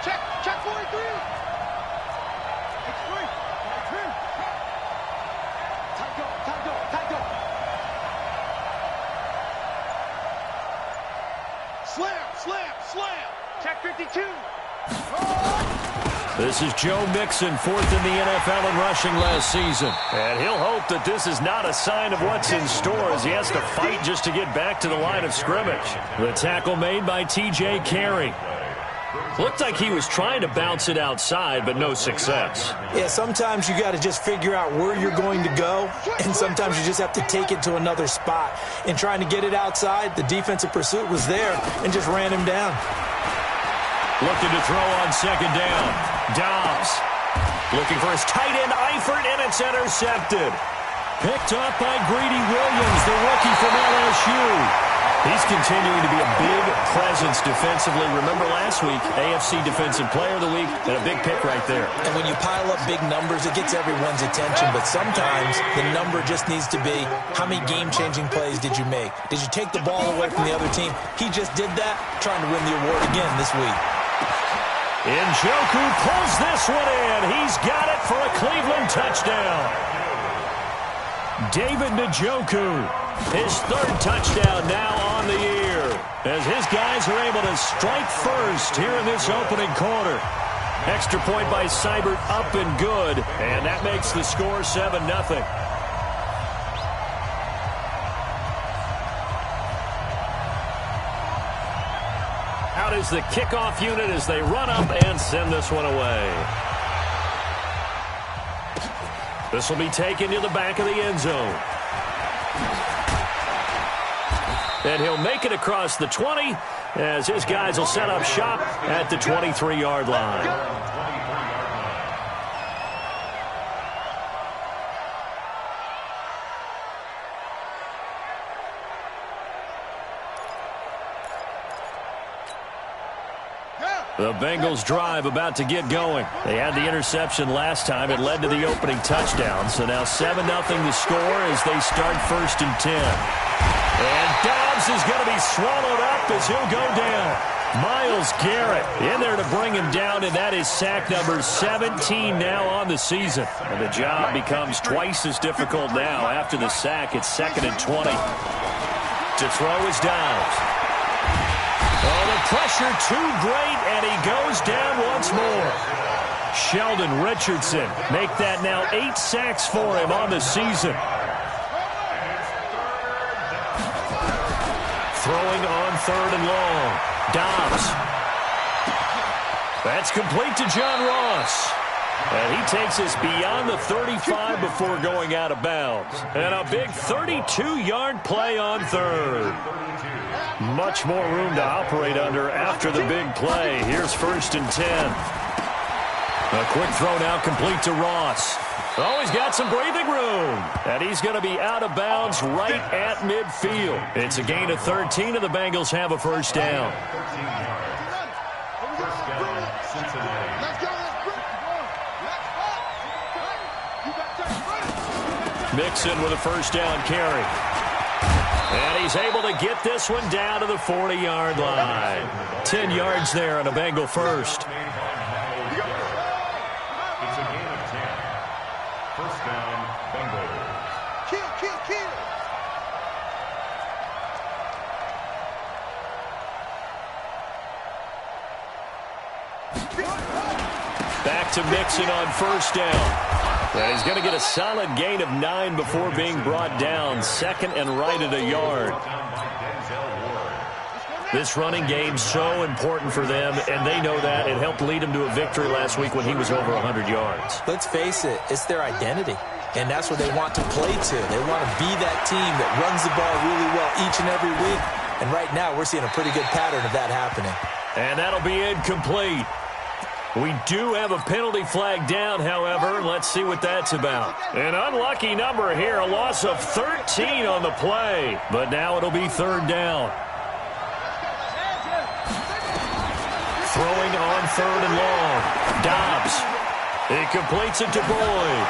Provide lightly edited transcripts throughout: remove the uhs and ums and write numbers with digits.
Check 43. Slam. Check 52. This is Joe Mixon, fourth in the NFL in rushing last season. And he'll hope that this is not a sign of what's in store as he has to fight just to get back to the line of scrimmage. The tackle made by T.J. Carey. Looked like he was trying to bounce it outside, but no success. Yeah, sometimes you got to just figure out where you're going to go, and sometimes you just have to take it to another spot. In trying to get it outside, the defensive pursuit was there and just ran him down. Looking to throw on second down. Dobbs looking for his tight end, Eifert, and it's intercepted. Picked up by Greedy Williams, the rookie from LSU. He's continuing to be a big presence defensively. Remember last week, AFC Defensive Player of the Week, and a big pick right there. And when you pile up big numbers, it gets everyone's attention. But sometimes the number just needs to be, how many game-changing plays did you make? Did you take the ball away from the other team? He just did that, trying to win the award again this week. Njoku pulls this one in. He's got it for a Cleveland touchdown. David Njoku, his third touchdown now on the year, as his guys are able to strike first here in this opening quarter. Extra point by Seibert, up and good, and that makes the score 7-0. Out is the kickoff unit as they run up and send this one away. This will be taken to the back of the end zone. And he'll make it across the 20 as his guys will set up shop at the 23-yard line. The Bengals drive about to get going. They had the interception last time. It led to the opening touchdown. So now 7-0 the score as they start 1st and 10. And Dobbs is going to be swallowed up as he'll go down. Myles Garrett in there to bring him down, and that is sack number 17 now on the season. And the job becomes twice as difficult now after the sack. It's 2nd and 20. To throw is Dobbs. Oh, the pressure too great, and he goes down once more. Sheldon Richardson make that now 8 sacks for him on the season. Throwing on 3rd and long. Dobbs. That's complete to John Ross. And he takes us beyond the 35 before going out of bounds. And a big 32-yard play on 3rd. Much more room to operate under after the big play. Here's 1st and 10. A quick throw now complete to Ross. Oh, he's got some breathing room. And he's going to be out of bounds right at midfield. It's a gain of 13, and the Bengals have a 1st down. Mixon with a 1st down carry. And he's able to get this one down to the 40-yard line. 10 yards there on a Bengal 1st. It's a gain of 10. 1st down, Bengals. Kill. Back to Mixon on 1st down. And he's going to get a solid gain of 9 before being brought down. 2nd and right at a yard. This running game's so important for them, and they know that. It helped lead them to a victory last week when he was over 100 yards. Let's face it, it's their identity. And that's what they want to play to. They want to be that team that runs the ball really well each and every week. And right now, we're seeing a pretty good pattern of that happening. And that'll be incomplete. We do have a penalty flag down, however. Let's see what that's about. An unlucky number here, a loss of 13 on the play. But now it'll be 3rd down. Throwing on 3rd and long. Dobbs. He completes it to Boyd.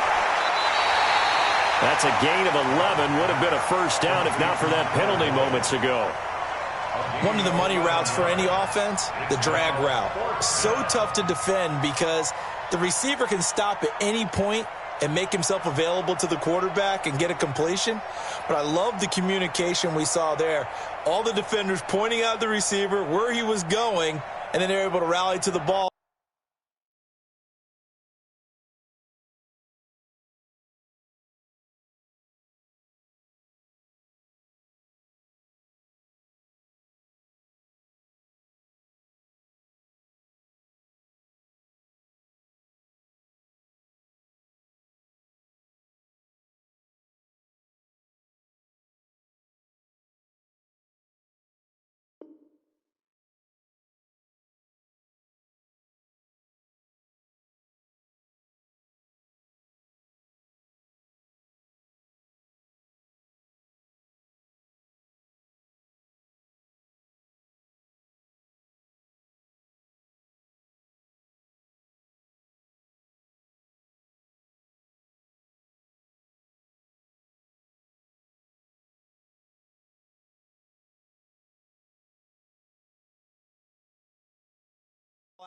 That's a gain of 11. Would have been a 1st down if not for that penalty moments ago. One of the money routes for any offense, the drag route. So tough to defend because the receiver can stop at any point and make himself available to the quarterback and get a completion. But I love the communication we saw there. All the defenders pointing out the receiver, where he was going, and then they're able to rally to the ball.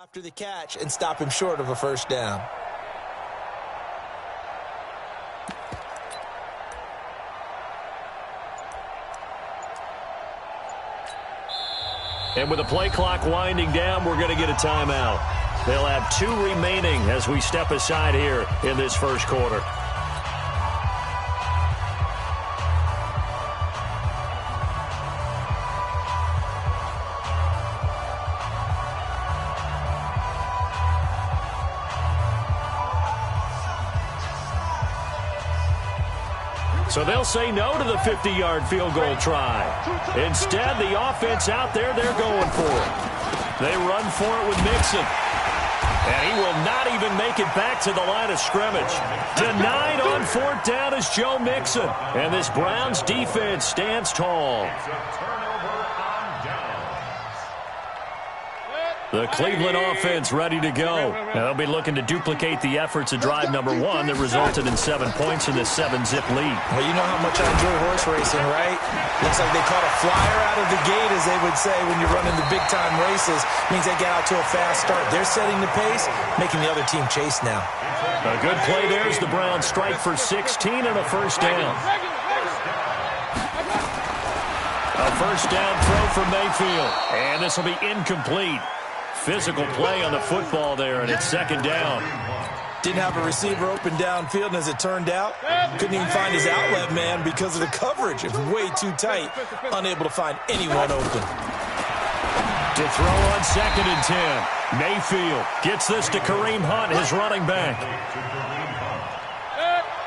After the catch and stop him short of a first down. And with the play clock winding down, we're going to get a timeout. They'll have 2 remaining as we step aside here in this first quarter. So they'll say no to the 50-yard field goal try. Instead, the offense out there, they're going for it. They run for it with Mixon. And he will not even make it back to the line of scrimmage. Denied on 4th down is Joe Mixon. And this Browns defense stands tall. The Cleveland offense ready to go. Now they'll be looking to duplicate the efforts of drive number 1 that resulted in 7 points in this 7-zip lead. Well, you know how much I enjoy horse racing, right? Looks like they caught a flyer out of the gate, as they would say when you're running the big-time races. Means they get out to a fast start. They're setting the pace, making the other team chase now. A good play there as the Browns strike for 16 and a first down. A first down throw for Mayfield. And this will be incomplete. Physical play on the football there, and it's 2nd down. Didn't have a receiver open downfield, and as it turned out, couldn't even find his outlet man because of the coverage. It was way too tight, unable to find anyone open. To throw on 2nd and 10. Mayfield gets this to Kareem Hunt, his running back.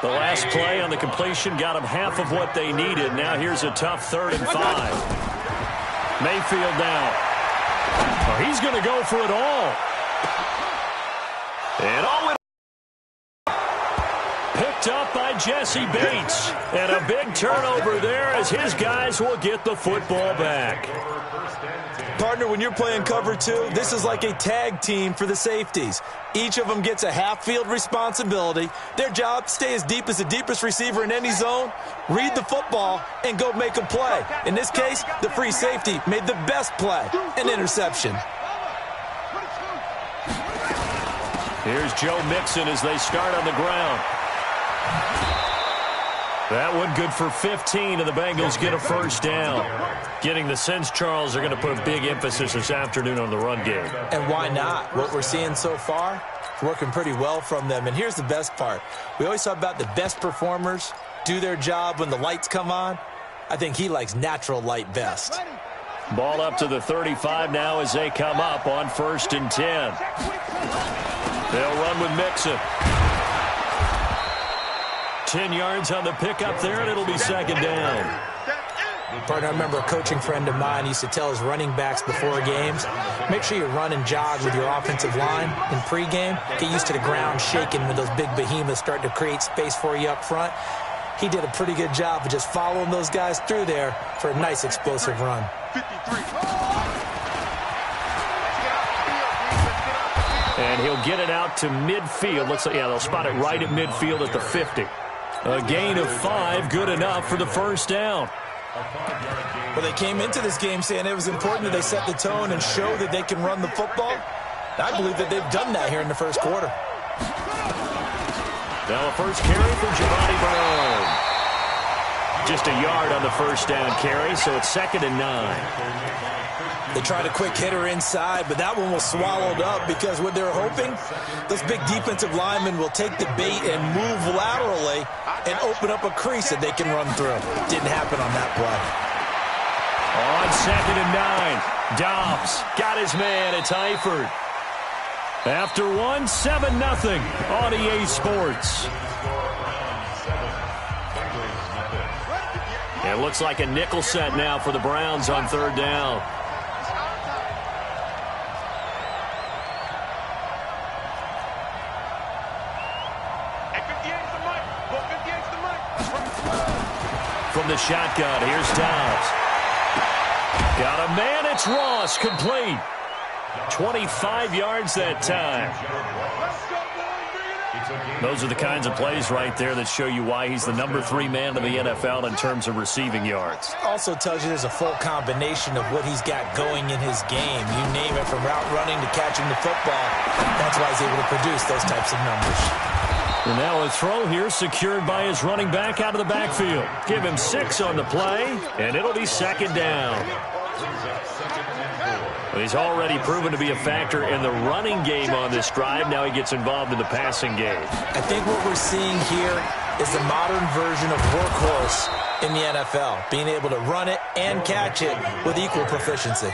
The last play on the completion got them half of what they needed. Now here's a tough 3rd and 5. Mayfield now. Well, he's going to go for it all. And all it picked up by Jesse Bates. And a big turnover there as his guys will get the football back. Partner, when you're playing cover 2, this is like a tag team for the safeties. Each of them gets a half-field responsibility. Their job, stay as deep as the deepest receiver in any zone, read the football, and go make a play. In this case, the free safety made the best play, an interception. Here's Joe Mixon as they start on the ground. That one good for 15, and the Bengals get a first down. Getting the sense, Charles, are going to put a big emphasis this afternoon on the run game. And why not? What we're seeing so far, working pretty well from them. And here's the best part. We always talk about the best performers do their job when the lights come on. I think he likes natural light best. Ball up to the 35 now as they come up on 1st and 10. They'll run with Mixon. 10 yards on the pickup there, and it'll be 2nd down. Partner, I remember a coaching friend of mine used to tell his running backs before games, make sure you run and jog with your offensive line in pregame. Get used to the ground shaking when those big behemoths start to create space for you up front. He did a pretty good job of just following those guys through there for a nice explosive run. And he'll get it out to midfield. Looks like, yeah, they'll spot it right at midfield at the 50. A gain of 5, good enough for the first down. Well, they came into this game saying it was important that they set the tone and show that they can run the football. I believe that they've done that here in the first quarter. Now a first carry for JMONEY Brown. Just a yard on the first down carry, so it's 2nd and 9. They tried a quick hitter inside, but that one was swallowed up because what they're hoping, those big defensive linemen will take the bait and move laterally and open up a crease that they can run through. Didn't happen on that play. On 2nd and 9, Dobbs got his man. It's Eifert. After 7-0 on EA Sports. It looks like a nickel set now for the Browns on 3rd down. From the shotgun, here's Dobbs. Got a man, it's Ross, complete. 25 yards that time. Those are the kinds of plays right there that show you why he's the number 3 man in the NFL in terms of receiving yards. Also tells you there's a full combination of what he's got going in his game. You name it, from route running to catching the football. That's why he's able to produce those types of numbers. And now a throw here secured by his running back out of the backfield. Give him 6 on the play, and it'll be 2nd down. He's already proven to be a factor in the running game on this drive. Now he gets involved in the passing game. I think what we're seeing here is the modern version of workhorse in the NFL, being able to run it and catch it with equal proficiency.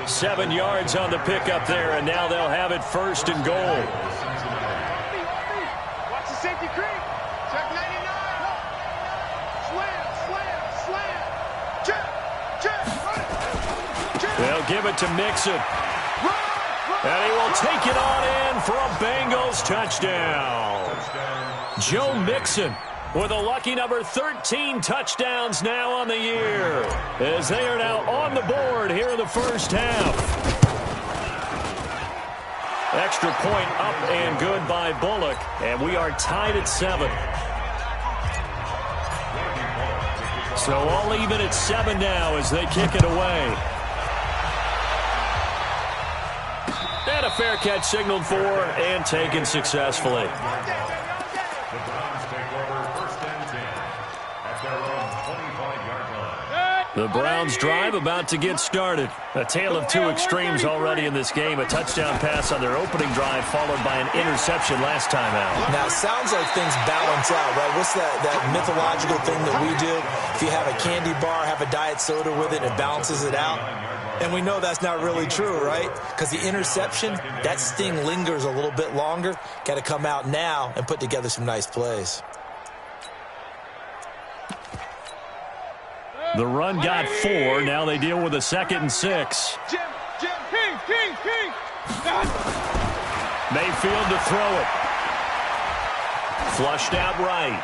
7 yards on the pickup there, and now they'll have it 1st and goal. Watch the safety creep. Check 99. Slam. Check. They'll give it to Mixon. And he will take it on in for a Bengals touchdown. Joe Mixon with a lucky number 13 touchdowns now on the year, as they are now on the board here in the first half. Extra point up and good by Bullock, and we are tied at 7. So all even at 7 now as they kick it away. And a fair catch signaled for and taken successfully. The Browns take over 1st and 10 at their own 25-yard line. The Browns drive about to get started. A tale of 2 extremes already in this game. A touchdown pass on their opening drive followed by an interception last time out. Now, it sounds like things balance out, right? What's that mythological thing that we do? If you have a candy bar, have a diet soda with it, it balances it out. And we know that's not really true, right? Because the interception, that sting lingers a little bit longer. Got to come out now and put together some nice plays. The run got 4. Now they deal with a 2nd and 6. Jim, King. Mayfield to throw it. Flushed out right.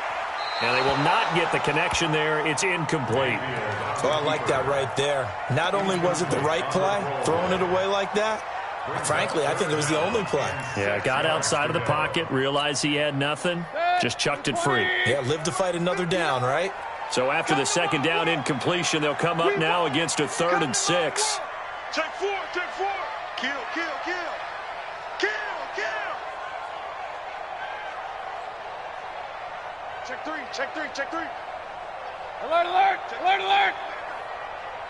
And they will not get the connection there. It's incomplete. Well, I like that right there. Not only was it the right play, throwing it away like that, frankly, I think it was the only play. Yeah, got outside of the pocket, realized he had nothing, just chucked it free. Yeah, live to fight another down, right? So after the 2nd down incompletion, they'll come up now against a 3rd and 6. Check 4. Kill. Check 3. Alert.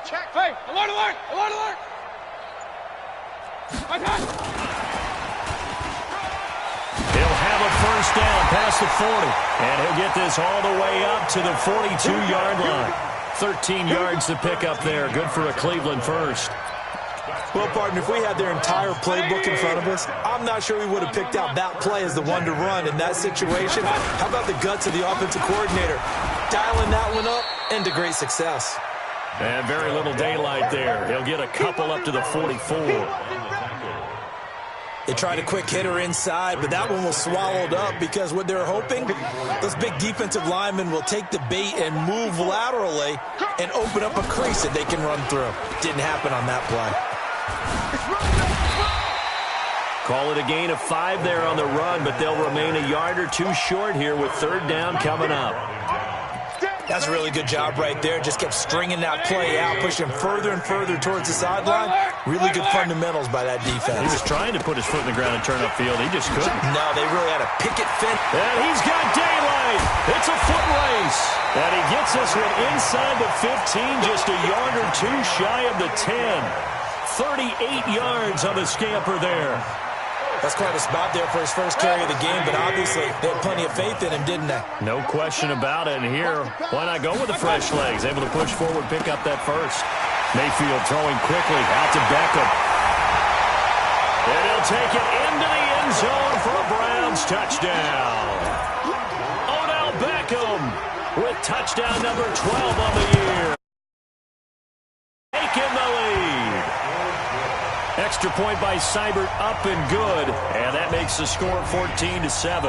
Check. Hey, alert. He'll have a 1st down past the 40. And he'll get this all the way up to the 42-yard line. 13 yards to pick up there. Good for a Cleveland 1st. Well, partner, if we had their entire playbook in front of us, I'm not sure we would have picked out that play as the one to run in that situation. How about the guts of the offensive coordinator? Dialing that one up into great success. And very little daylight there. He'll get a couple up to the 44. They tried a quick hitter inside, but that one was swallowed up because what they're hoping, those big defensive linemen will take the bait and move laterally and open up a crease that they can run through. Didn't happen on that play. Call it a gain of 5 there on the run, but they'll remain a yard or 2 short here with 3rd down coming up. That's a really good job right there. Just kept stringing that play out, pushing further and further towards the sideline. Really good fundamentals by that defense. He was trying to put his foot in the ground and turn upfield. He just couldn't. No, they really had a picket fence. And he's got daylight. It's a foot race. And he gets this one inside the 15, just a yard or two shy of the 10. 38 yards on the scamper there. That's quite a spot there for his first carry of the game, but obviously they had plenty of faith in him, didn't they? No question about it. And here, why not go with the fresh legs? Able to push forward, pick up that first. Mayfield throwing quickly out to Beckham. And he'll take it into the end zone for a Browns touchdown. Odell Beckham with touchdown number 12 on the year. Taking the lead. Extra point by Seibert, up and good. And that makes the score 14-7.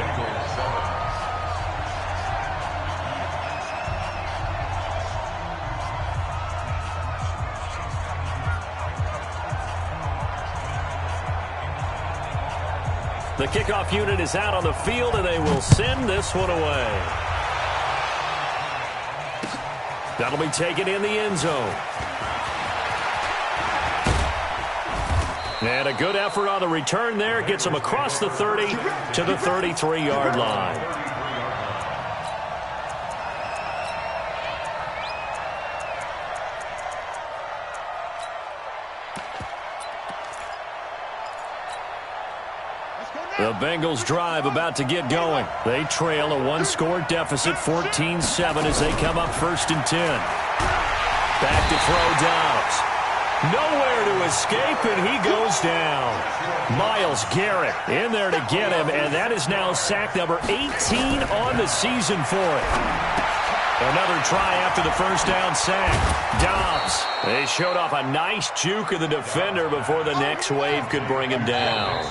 The kickoff unit is out on the field, and they will send this one away. That'll be taken in the end zone. And a good effort on the return there. Gets him across the 30 to the 33-yard line. The Bengals drive about to get going. They trail a one-score deficit, 14-7, as they come up 1st and 10. Back to throw Dobbs. Nowhere to escape, and he goes down. Myles Garrett in there to get him, and that is now sack number 18 on the season for it. Another try after the first down sack. Dobbs. They showed off a nice juke of the defender before the next wave could bring him down.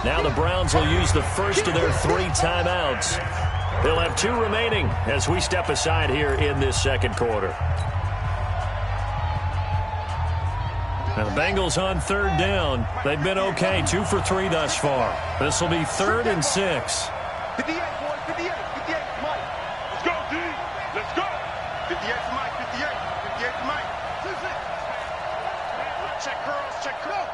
Now the Browns will use the first of their 3 timeouts. They'll have 2 remaining as we step aside here in this second quarter. Now the Bengals on 3rd down. They've been okay, 2 for 3 thus far. This will be 3rd and 6. 58, boys, 58, 58, Mike. Let's go, D. Let's go. 58 for Mike, 58, 58 for Mike. Check girls, check girls.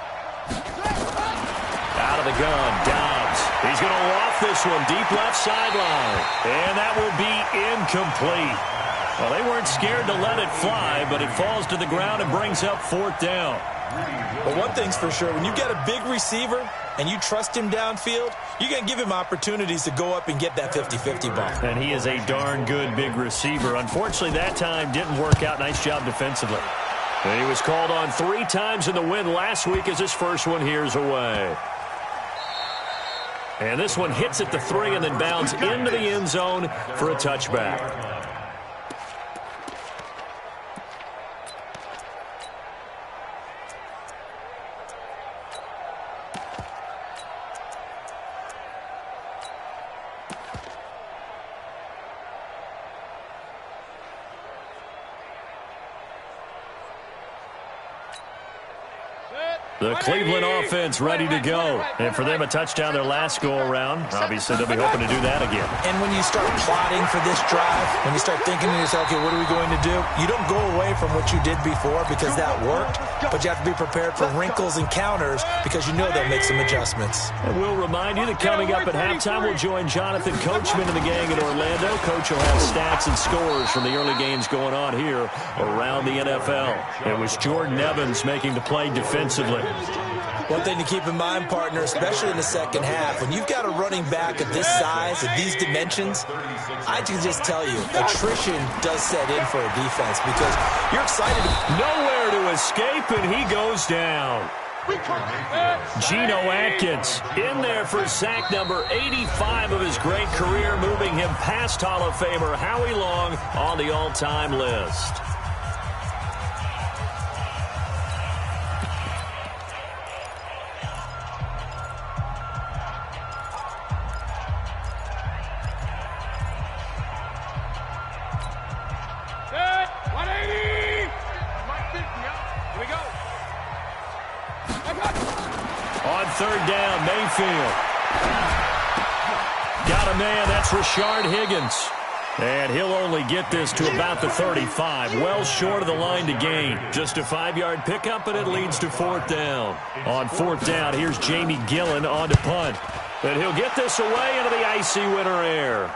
Out of the gun, Dobbs. He's going to loft this one deep left sideline. And that will be incomplete. Well, they weren't scared to let it fly, but it falls to the ground and brings up 4th down. But one thing's for sure, when you get a big receiver and you trust him downfield, you're going to give him opportunities to go up and get that 50-50 ball. And he is a darn good big receiver. Unfortunately, that time didn't work out. Nice job defensively. And he was called on 3 times in the win last week as his first one here's away. And this one hits at the 3 and then bounds into the end zone for a touchback. The Cleveland offense ready to go. And for them, a touchdown their last go-around. Obviously, they'll be hoping to do that again. And when you start plotting for this drive, when you start thinking to yourself, okay, what are we going to do? You don't go away from what you did before because that worked, but you have to be prepared for wrinkles and counters because you know they'll make some adjustments. And we'll remind you that coming up at halftime, we'll join Jonathan Coachman and the gang in Orlando. Coach will have stats and scores from the early games going on here around the NFL. It was Jordan Evans making the play defensively. One thing to keep in mind, partner, especially in the second half, when you've got a running back of this size, of these dimensions, I can just tell you, attrition does set in for a defense because you're excited. Nowhere to escape, and he goes down. Geno Atkins in there for sack number 85 of his great career, moving him past Hall of Famer Howie Long on the all-time list. On 3rd down, Mayfield. Got a man, that's Rashard Higgins. And he'll only get this to about the 35, well short of the line to gain. Just a 5-yard pickup, and it leads to 4th down. On 4th down, here's Jamie Gillen on to punt. And he'll get this away into the icy winter air.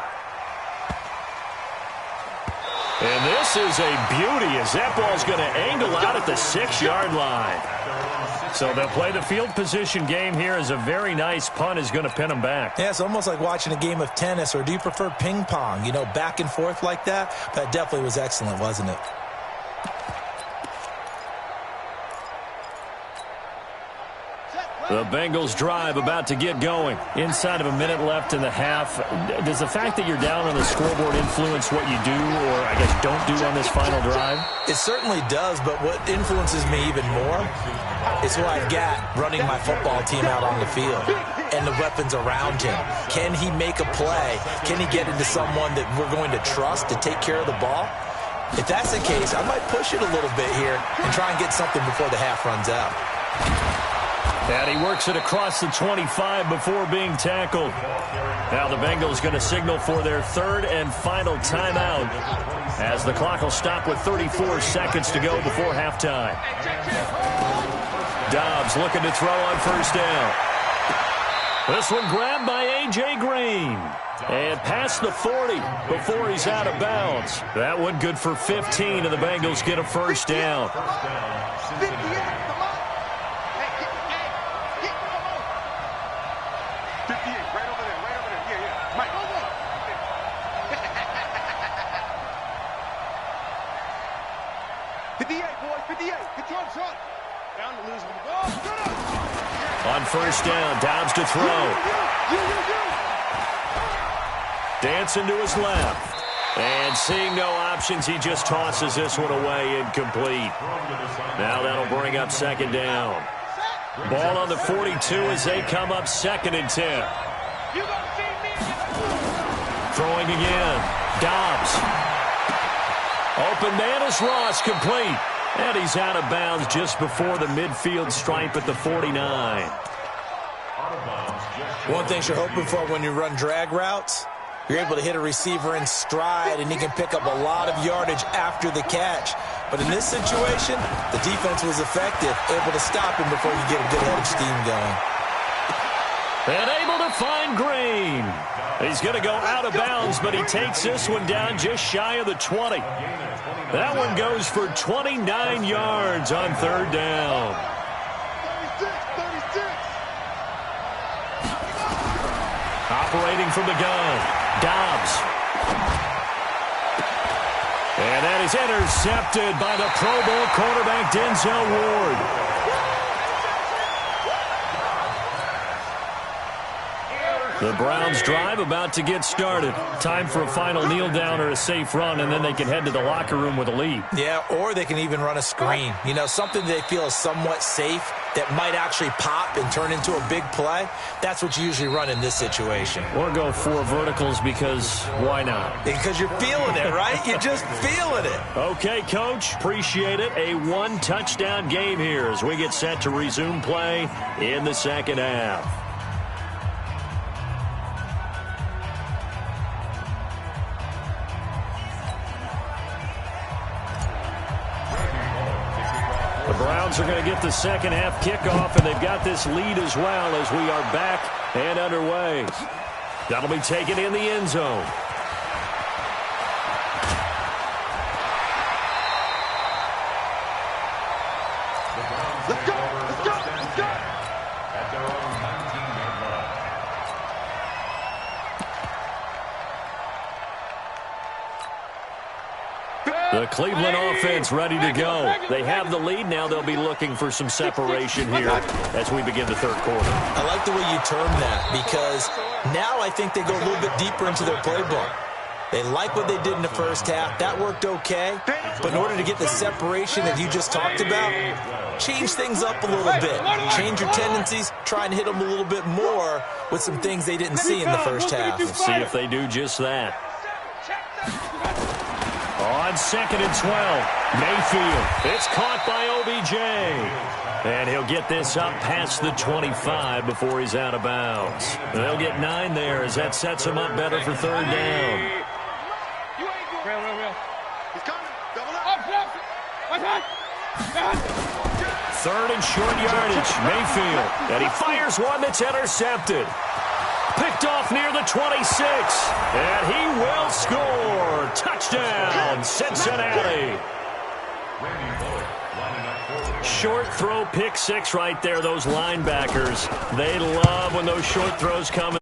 And this is a beauty as that ball's going to angle out at the 6-yard line. So they'll play the field position game here as a very nice punt is going to pin them back. Yeah, it's almost like watching a game of tennis, or do you prefer ping pong? You know, back and forth like that? That definitely was excellent, wasn't it? The Bengals drive about to get going. Inside of a minute left in the half. Does the fact that you're down on the scoreboard influence what you do, or I guess don't do on this final drive? It certainly does, but what influences me even more is who I've got running my football team out on the field and the weapons around him. Can he make a play? Can he get into someone that we're going to trust to take care of the ball? If that's the case, I might push it a little bit here and try and get something before the half runs out. And he works it across the 25 before being tackled. Now the Bengals going to signal for their 3rd and final timeout as the clock will stop with 34 seconds to go before halftime. Dobbs looking to throw on 1st down. This one grabbed by A.J. Green. And past the 40 before he's out of bounds. That one good for 15, and the Bengals get a 1st down. 58, boys, 58. Get your shot. Down to lose the ball. On 1st down, Dobbs to throw. Dancing to his left. And seeing no options, he just tosses this one away, incomplete. Now that'll bring up 2nd down. Ball on the 42 as they come up 2nd and 10. Throwing again. Dobbs. Open man is Ross, complete. And he's out of bounds just before the midfield stripe at the 49. One thing you're hoping for when you run drag routes, you're able to hit a receiver in stride, and he can pick up a lot of yardage after the catch. But in this situation, the defense was effective, able to stop him before you get a good head of steam going. And able to find Green. He's going to go out of bounds, but he takes this one down just shy of the 20. That one goes for 29 yards on 3rd down. 36. Operating from the gun, Dobbs. And that is intercepted by the Pro Bowl quarterback Denzel Ward. The Browns drive about to get started. Time for a final kneel down or a safe run, and then they can head to the locker room with a lead. Yeah, or they can even run a screen. You know, something they feel is somewhat safe that might actually pop and turn into a big play. That's what you usually run in this situation. Or go 4 verticals because why not? Because you're feeling it, right? You're just feeling it. Okay, Coach. Appreciate it. A 1-touchdown game here as we get set to resume play in the 2nd half. The Browns are going to get the 2nd half kickoff, and they've got this lead as well as we are back and underway. That'll be taken in the end zone. Let's go. At their own 19-yard line. The Cleveland offense ready to go. They have the lead. Now they'll be looking for some separation here as we begin the 3rd quarter. I like the way you term that, because now I think they go a little bit deeper into their playbook. They like what they did in the 1st half. That worked okay. But in order to get the separation that you just talked about, change things up a little bit. Change your tendencies. Try and hit them a little bit more with some things they didn't see in the 1st half. Let's see if they do just that. On 2nd and 12, Mayfield. It's caught by OBJ. And he'll get this up past the 25 before he's out of bounds. They'll get 9 there as that sets him up better for 3rd down. Third and short yardage, Mayfield. And he fires one that's intercepted. Picked off near the 26. And he will score. Touchdown, Cincinnati. Short throw, pick six right there, those linebackers. They love when those short throws come.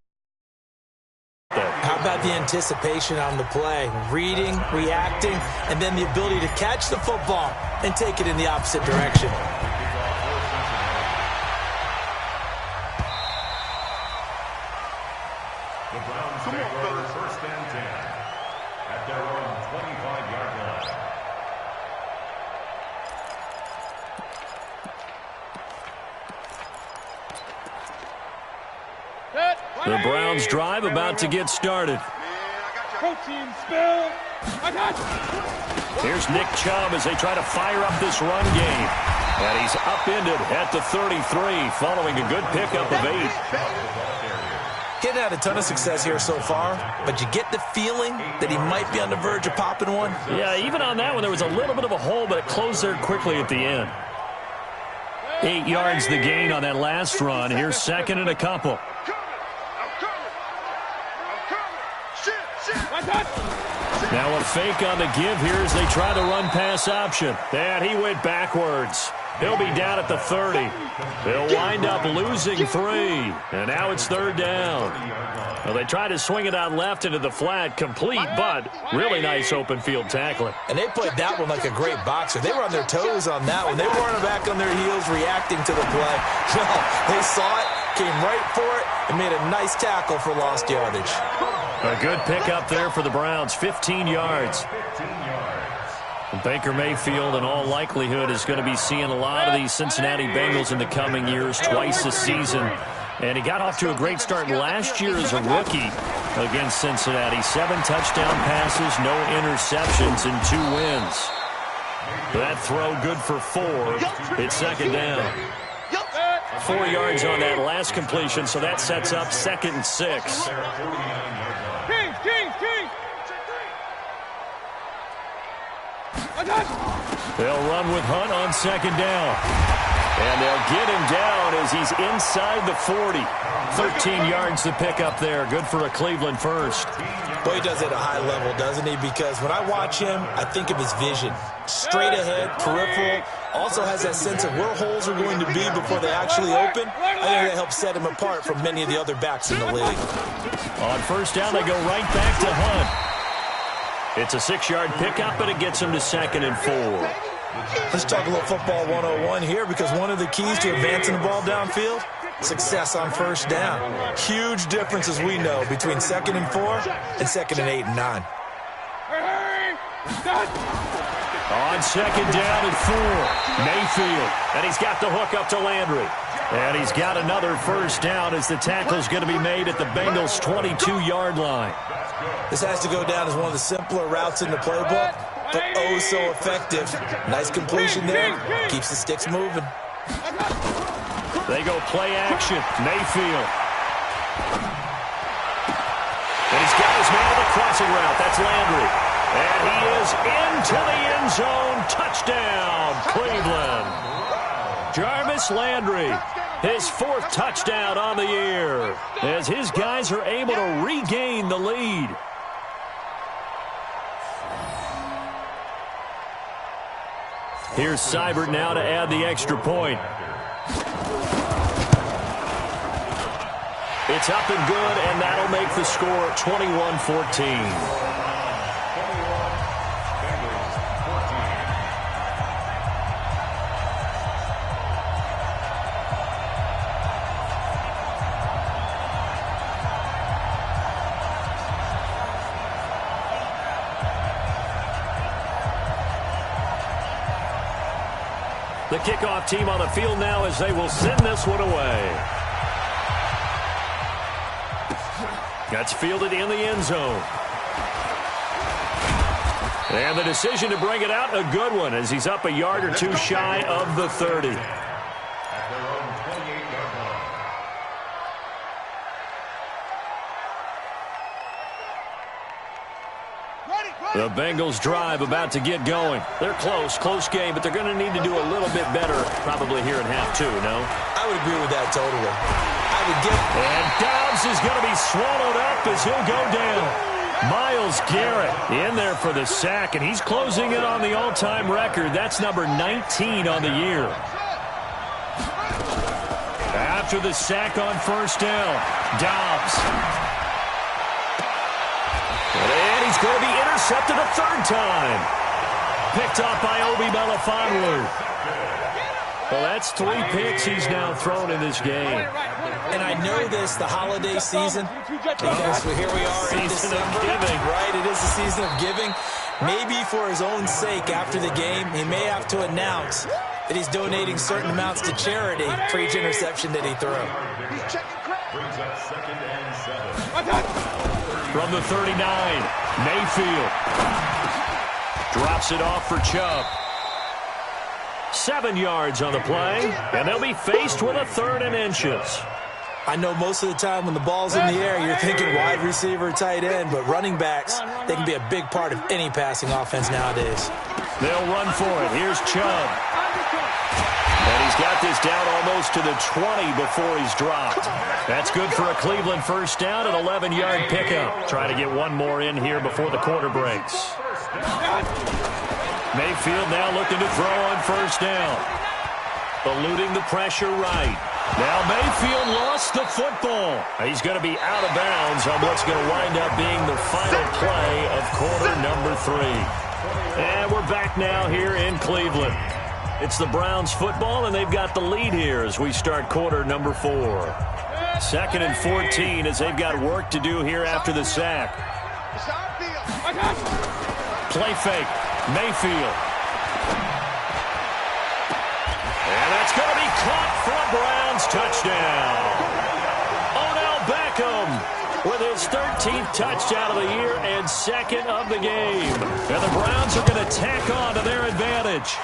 How about the anticipation on the play? Reading, reacting, and then the ability to catch the football and take it in the opposite direction. The Browns take over first and 10 at their own 25-yard line. The Browns drive about to get started. Protein spill. Here's Nick Chubb as they try to fire up this run game. And he's upended at the 33 following a good pickup of 8. Getting had a ton of success here so far, but you get the feeling that he might be on the verge of popping one. Yeah, even on that one, there was a little bit of a hole, but it closed there quickly at the end. 8 yards the gain on that last run. Here's second and a couple. Now a fake on the give here as they try the run-pass option. And he went backwards. He'll be down at the 30. They'll wind up losing 3. And now it's third down. Well, they tried to swing it out left into the flat, complete, but really nice open field tackling. And they played that one like a great boxer. They were on their toes on that one. They weren't back on their heels reacting to the play. No, they saw it, came right for it, and made a nice tackle for lost yardage. A good pickup there for the Browns, 15 yards. Baker Mayfield, in all likelihood, is going to be seeing a lot of these Cincinnati Bengals in the coming years, twice a season. And he got off to a great start last year as a rookie against Cincinnati. 7 touchdown passes, no interceptions, and 2 wins. That throw good for 4. It's second down. 4 yards on that last completion, so that sets up second and 6. They'll run with Hunt on second down. And they'll get him down as he's inside the 40. 13 yards to pick up there. Good for a Cleveland first. Boy, he does it at a high level, doesn't he? Because when I watch him, I think of his vision. Straight ahead, peripheral. Also has that sense of where holes are going to be before they actually open. I think that helps set him apart from many of the other backs in the league. On first down, they go right back to Hunt. It's a 6-yard pickup, but it gets him to second and 4. Let's talk a little football 101 here, because one of the keys to advancing the ball downfield, success on first down. Huge difference, as we know, between second and 4 and second and 8 and 9. On second down and 4, Mayfield, and he's got the hook up to Landry. And he's got another first down as the tackle's going to be made at the Bengals' 22-yard line. This has to go down as one of the simpler routes in the playbook, but oh so effective. Nice completion there. Keeps the sticks moving. They go play action. Mayfield. And he's got his man on the crossing route. That's Landry. And he is into the end zone. Touchdown, Cleveland. Jarvis Landry, his 4th touchdown on the year, as his guys are able to regain the lead. Here's Seibert now to add the extra point. It's up and good, and that'll make the score 21-14. The kickoff team on the field now as they will send this one away. That's fielded in the end zone. And the decision to bring it out, a good one, as he's up a yard or 2 shy of the 30. At their own 28-yard line. Ready, go! The Bengals drive about to get going. They're close game, but they're going to need to do a little bit better probably here in half two, no? I would agree with that totally. And Dobbs is going to be swallowed up as he'll go down. Myles Garrett in there for the sack, and he's closing in on the all-time record. That's number 19 on the year. After the sack on first down, Dobbs. And he's going to be intercepted a third time. Picked off by Obi Melifonwu. Well, that's 3 picks he's now thrown in this game. And I know this, the holiday season, because here we are in December, right? It is the season of giving. Maybe for his own sake, after the game, he may have to announce that he's donating certain amounts to charity for each interception that he threw. Brings up 2nd and 7. From the 39, Mayfield drops it off for Chubb. 7 yards on the play, and they'll be faced with a 3rd and inches. I know most of the time when the ball's in the air, you're thinking wide receiver, tight end, but running backs, they can be a big part of any passing offense nowadays. They'll run for it. Here's Chubb. And he's got this down almost to the 20 before he's dropped. That's good for a Cleveland first down, an 11-yard pickup. Try to get one more in here before the quarter breaks. Mayfield now looking to throw on first down. Eluding the pressure right. Now Mayfield lost the football. He's going to be out of bounds on what's going to wind up being the final play of quarter number 3. And we're back now here in Cleveland. It's the Browns football, and they've got the lead here as we start quarter number 4. 2nd and 14 as they've got work to do here after the sack. Play fake. Mayfield. And that's going to be caught for a Browns touchdown. Odell Beckham with his 13th touchdown of the year and 2nd of the game. And the Browns are going to tack on to their advantage.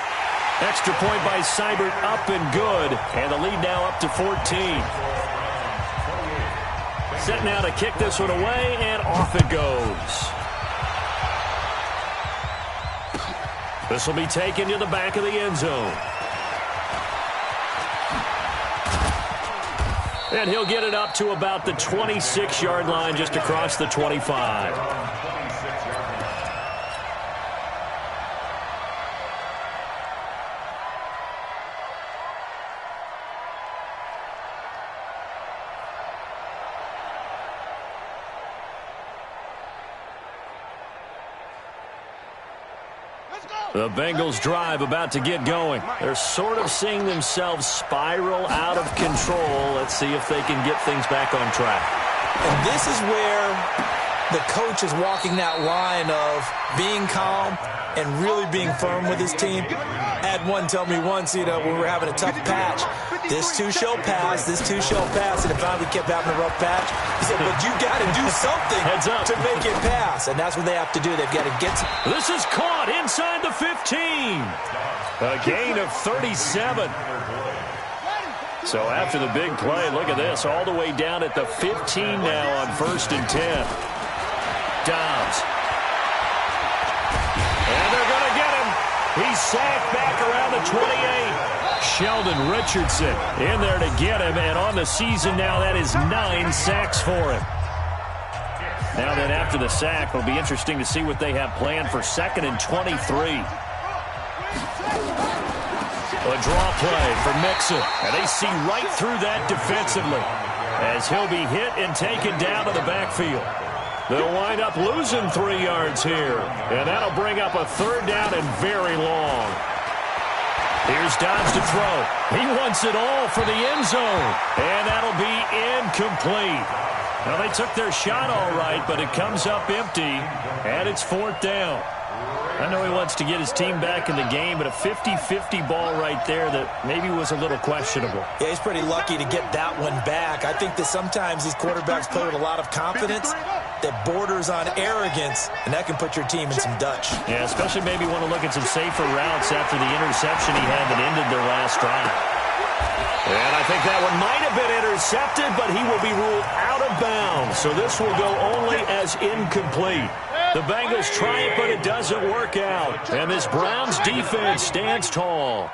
Extra point by Seibert up and good. And the lead now up to 14. Set now to kick this one away, and off it goes. This will be taken to the back of the end zone. And he'll get it up to about the 26-yard line, just across the 25. The Bengals drive about to get going. They're sort of seeing themselves spiral out of control. Let's see if they can get things back on track. And this is where the coach is walking that line of being calm and really being firm with his team. I had one tell me once, when we were having a tough patch, this too shall pass, this too shall pass, and it finally kept having a rough patch. He said, but you got to do something to make it pass, and that's what they have to do. They've got to get some. This is caught inside the 15. A gain of 37. So after the big play, look at this, all the way down at the 15 now on 1st and 10. Dobbs. And they're going to get him. He's sacked back around the 28. Sheldon Richardson in there to get him, and on the season now, that is 9 sacks for him. Now then, after the sack, it'll be interesting to see what they have planned for 2nd and 23. A draw play for Mixon, and they see right through that defensively as he'll be hit and taken down to the backfield. They'll wind up losing 3 yards here, and that'll bring up a 3rd down and very long. Here's Dobbs to throw. He wants it all for the end zone, and that'll be incomplete. Now, they took their shot all right, but it comes up empty, and it's 4th down. I know he wants to get his team back in the game, but a 50-50 ball right there that maybe was a little questionable. Yeah, he's pretty lucky to get that one back. I think that sometimes these quarterbacks play with a lot of confidence that borders on arrogance, and that can put your team in some Dutch. Yeah, especially maybe want to look at some safer routes after the interception he had that ended their last drive. And I think that one might have been intercepted, but he will be ruled out of bounds. So this will go only as incomplete. The Bengals try it, but it doesn't work out. And this Browns defense stands tall.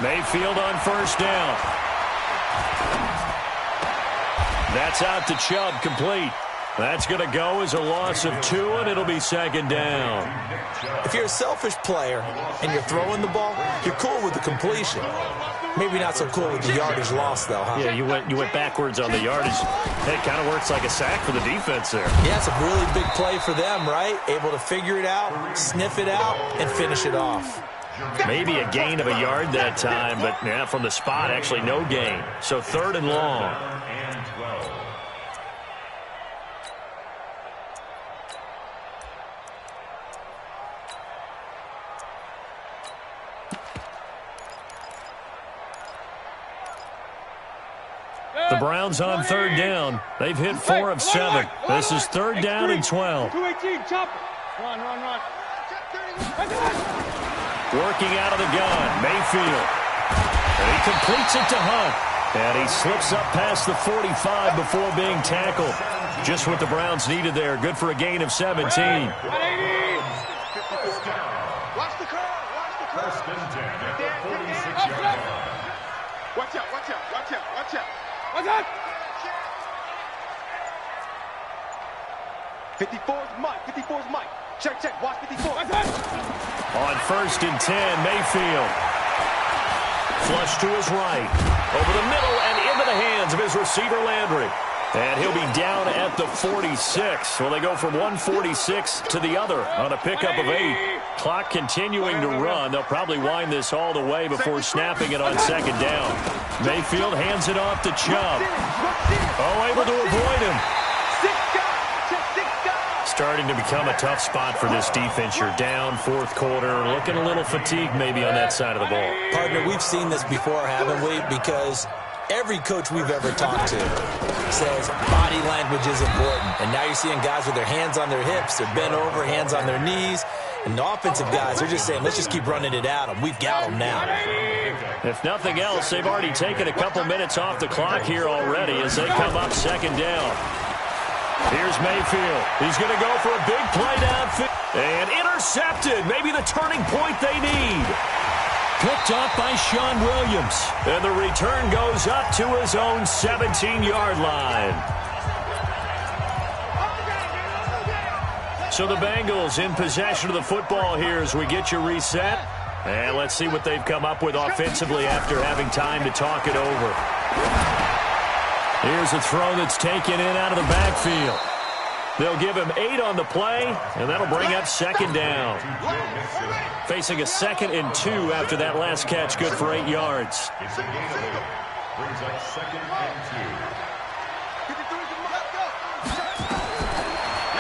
Mayfield on first down. That's out to Chubb, complete. That's going to go as a loss of 2, and it'll be second down. If you're a selfish player and you're throwing the ball, you're cool with the completion. Maybe not so cool with the yardage loss, though, huh? Yeah, you went backwards on the yardage. It kind of works like a sack for the defense there. Yeah, it's a really big play for them, right? Able to figure it out, sniff it out, and finish it off. Maybe a gain of a yard that time, but yeah, from the spot, actually no gain. So 3rd and long. The Browns on 3rd down. They've hit 4 of 7. This is 3rd down and 12. 218, chop. Run. Working out of the gun, Mayfield. And he completes it to Hunt. And he slips up past the 45 before being tackled. Just what the Browns needed there. Good for a gain of 17. 180. Watch the curve. First and 10 at the 46-yard line. Watch out. 54's Mike. Check. Watch 54. On 1st and 10, Mayfield. Flush to his right. Over the middle and into the hands of his receiver, Landry. And he'll be down at the 46. Well, they go from 146 to the other on a pickup of 8. Clock continuing to run. They'll probably wind this all the way before snapping it on 2nd down. Mayfield hands it off to Chubb. Oh, able to avoid him. Starting to become a tough spot for this defense. You're down 4th quarter. Looking a little fatigued maybe on that side of the ball. Partner, we've seen this before, haven't we? Because every coach we've ever talked to says body language is important. And now you're seeing guys with their hands on their hips. They're bent over, hands on their knees. And the offensive guys, they're just saying, let's just keep running it at them. We've got them now. If nothing else, they've already taken a couple minutes off the clock here already as they come up 2nd down. Here's Mayfield. He's going to go for a big play downfield. And intercepted. Maybe the turning point they need. Picked up by Sean Williams. And the return goes up to his own 17-yard line. So the Bengals in possession of the football here as we get you reset. And let's see what they've come up with offensively after having time to talk it over. Here's a throw that's taken in out of the backfield. They'll give him 8 on the play, and that'll bring up 2nd down. Facing a 2nd and 2 after that last catch, good for 8 yards. It's a gain of 8. Brings up 2nd and 2.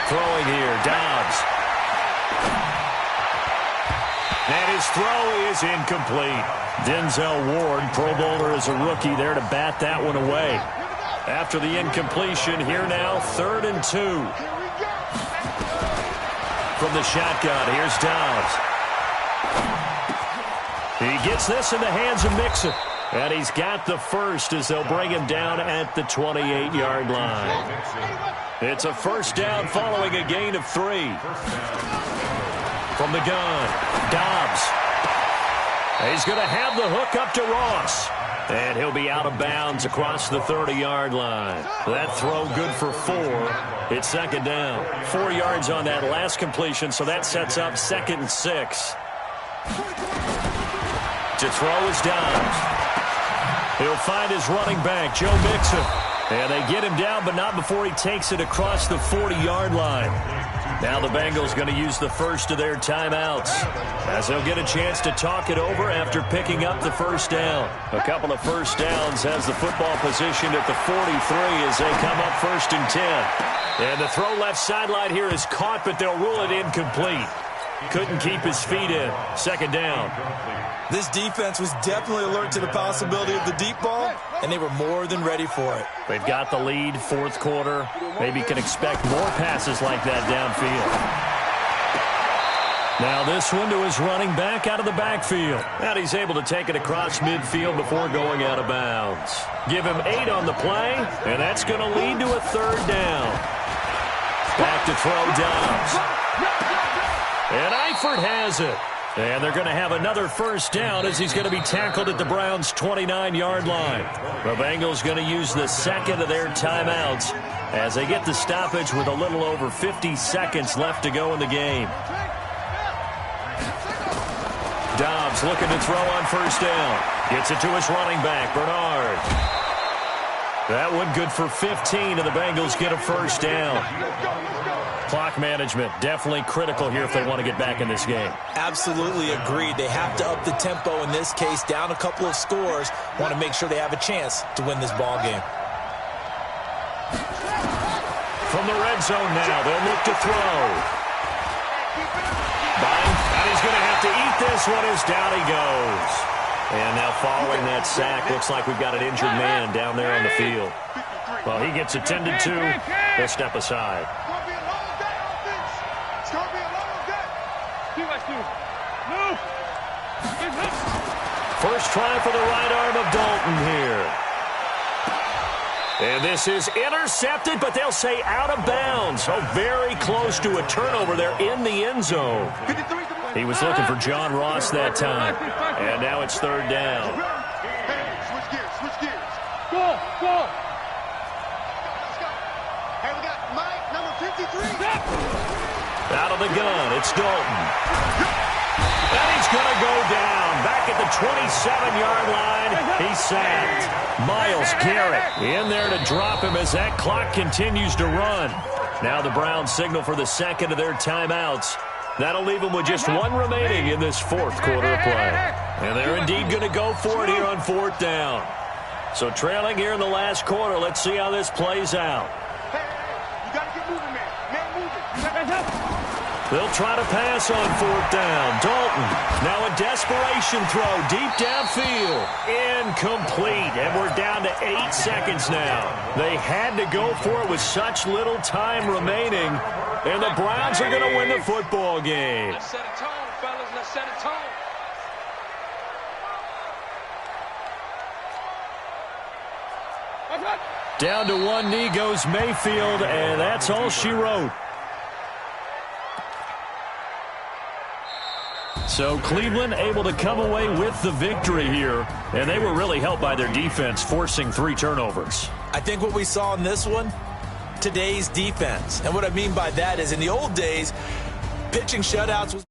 Throwing here, Dobbs. And his throw is incomplete. Denzel Ward, Pro Bowler as a rookie, there to bat that one away. After the incompletion, here now, 3rd and 2. From the shotgun, here's Dobbs. He gets this in the hands of Mixon. And he's got the first as they'll bring him down at the 28-yard line. It's a 1st down following a gain of 3. From the gun, Dobbs. He's going to have the hook up to Ross. And he'll be out of bounds across the 30-yard line. That throw good for 4. It's 2nd down. 4 yards on that last completion, so that sets up 2nd and 6. To throw is Dobbs. He'll find his running back, Joe Mixon. And they get him down, but not before he takes it across the 40-yard line. Now the Bengals going to use the first of their timeouts as they'll get a chance to talk it over after picking up the 1st down. A couple of 1st downs has the football positioned at the 43 as they come up 1st and 10. And the throw left sideline here is caught, but they'll rule it incomplete. Couldn't keep his feet in. 2nd down. This defense was definitely alert to the possibility of the deep ball, and they were more than ready for it. They've got the lead, 4th quarter. Maybe can expect more passes like that downfield. Now this one to his running back out of the backfield. And he's able to take it across midfield before going out of bounds. Give him 8 on the play, and that's going to lead to a 3rd down. Back to throw Dobbs. And Eifert has it. And they're going to have another first down as he's going to be tackled at the Browns' 29-yard line. The Bengals going to use the second of their timeouts as they get the stoppage with a little over 50 seconds left to go in the game. Dobbs looking to throw on first down. Gets it to his running back, Bernard. That one good for 15, and the Bengals get a first down. Clock management definitely critical here if they want to get back in this game. Absolutely agreed. They have to up the tempo in this case, down a couple of scores. Want to make sure they have a chance to win this ball game. From the red zone now, they'll look to throw. And he's going to have to eat this one as down he goes. And now following that sack, looks like we've got an injured man down there on the field. Well, he gets attended to. They'll step aside. First try for the right arm of Dalton here. And this is intercepted, but they'll say out of bounds. So very close to a turnover there in the end zone. He was looking for John Ross that time. And now it's third down. Switch gears. Go. Hey, we got Mike, number 53. Out of the gun, it's Dalton. And he's going to go down. Back at the 27-yard line, he's sacked. Myles Garrett in there to drop him as that clock continues to run. Now the Browns signal for the second of their timeouts. That'll leave them with just one remaining in this fourth quarter of play. And they're indeed going to go for it here on fourth down. So trailing here in the last quarter, let's see how this plays out. Hey, you got to get moving, man. Moving. They'll try to pass on fourth down. Dalton, now a desperation throw deep downfield. Incomplete, and we're down to 8 seconds now. They had to go for it with such little time remaining, and the Browns are going to win the football game. Let's set a tone, fellas. Let's set a tone. Down to one knee goes Mayfield, and that's all she wrote. So Cleveland able to come away with the victory here, and they were really helped by their defense forcing 3 turnovers. I think what we saw in this one, today's defense. And what I mean by that is in the old days, pitching shutouts was